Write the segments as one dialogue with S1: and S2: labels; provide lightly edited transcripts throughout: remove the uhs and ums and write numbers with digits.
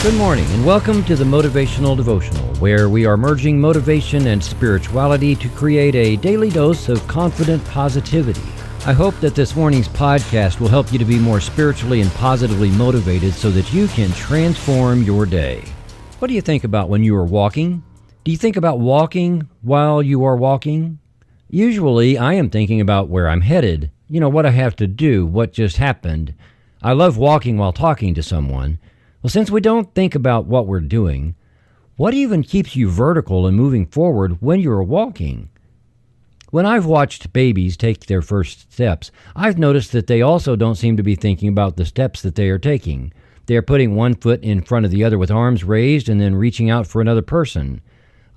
S1: Good morning and welcome to the Motivational Devotional, where we are merging motivation and spirituality to create a daily dose of confident positivity. I hope that this morning's podcast will help you to be more spiritually and positively motivated so that you can transform your day. What do you think about when you are walking? Do you think about walking while you are walking? Usually I am thinking about where I'm headed, what I have to do, what just happened. I love walking while talking to someone. Well, since we don't think about what we're doing, what even keeps you vertical and moving forward when you're walking? When I've watched babies take their first steps, I've noticed that they also don't seem to be thinking about the steps that they are taking. They are putting one foot in front of the other with arms raised and then reaching out for another person.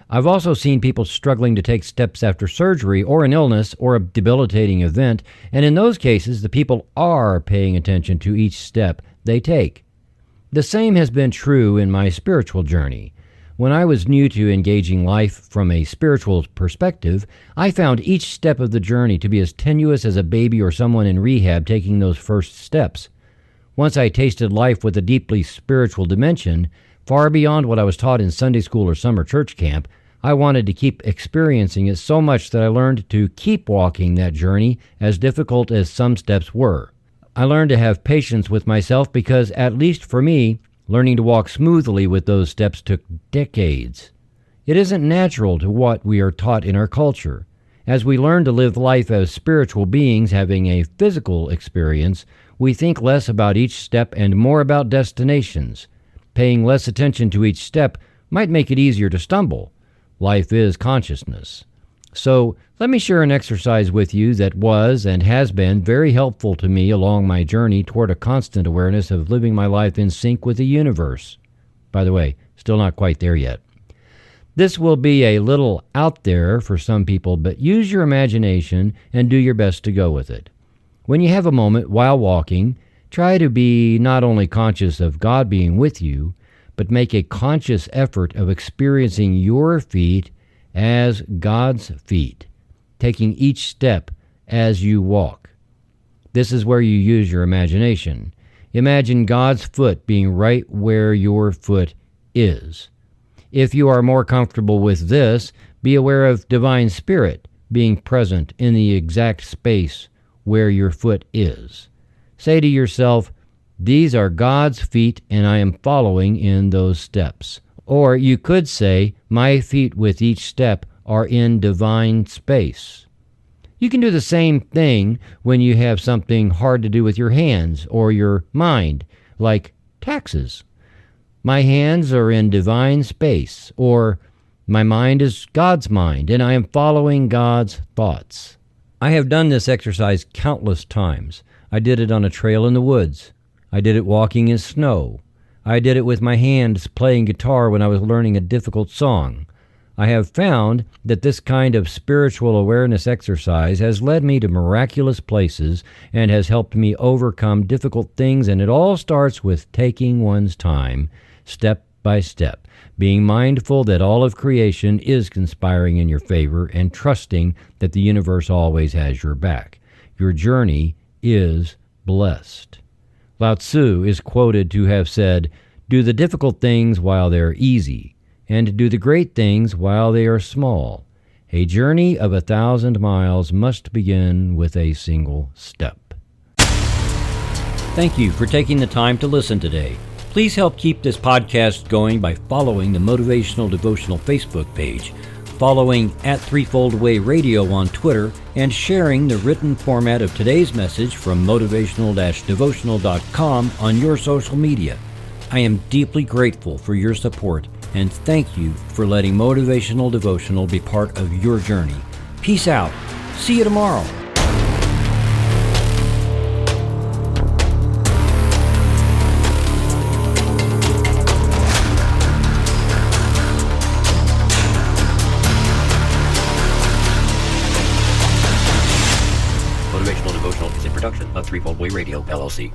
S1: I've also seen people struggling to take steps after surgery or an illness or a debilitating event, and in those cases, the people are paying attention to each step they take. The same has been true in my spiritual journey. When I was new to engaging life from a spiritual perspective, I found each step of the journey to be as tenuous as a baby or someone in rehab taking those first steps. Once I tasted life with a deeply spiritual dimension, far beyond what I was taught in Sunday school or summer church camp, I wanted to keep experiencing it so much that I learned to keep walking that journey as difficult as some steps were. I learned to have patience with myself because, at least for me, learning to walk smoothly with those steps took decades. It isn't natural to what we are taught in our culture. As we learn to live life as spiritual beings having a physical experience, we think less about each step and more about destinations. Paying less attention to each step might make it easier to stumble. Life is consciousness. So, let me share an exercise with you that was and has been very helpful to me along my journey toward a constant awareness of living my life in sync with the universe. By the way, still not quite there yet. This will be a little out there for some people, but use your imagination and do your best to go with it. When you have a moment while walking, try to be not only conscious of God being with you, but make a conscious effort of experiencing your feet as God's feet, taking each step as you walk. This is where you use your imagination. Imagine God's foot being right where your foot is. If you are more comfortable with this, be aware of Divine Spirit being present in the exact space where your foot is. Say to yourself, "These are God's feet and I am following in those steps." Or you could say, "My feet with each step are in divine space." You can do the same thing when you have something hard to do with your hands or your mind, like taxes. My hands are in divine space, or my mind is God's mind, and I am following God's thoughts. I have done this exercise countless times. I did it on a trail in the woods. I did it walking in snow. I did it with my hands playing guitar when I was learning a difficult song. I have found that this kind of spiritual awareness exercise has led me to miraculous places and has helped me overcome difficult things, and it all starts with taking one's time, step by step, being mindful that all of creation is conspiring in your favor and trusting that the universe always has your back. Your journey is blessed. Lao Tzu is quoted to have said, "Do the difficult things while they're easy, and do the great things while they are small. A journey of 1,000 miles must begin with a single step." Thank you for taking the time to listen today. Please help keep this podcast going by following the Motivational Devotional Facebook page, following @Threefold Way Radio on Twitter, and sharing the written format of today's message from motivational-devotional.com on your social media. I am deeply grateful for your support, and thank you for letting Motivational Devotional be part of your journey. Peace out. See you tomorrow. Motivational Devotional is a production of Threefold Way Radio, LLC.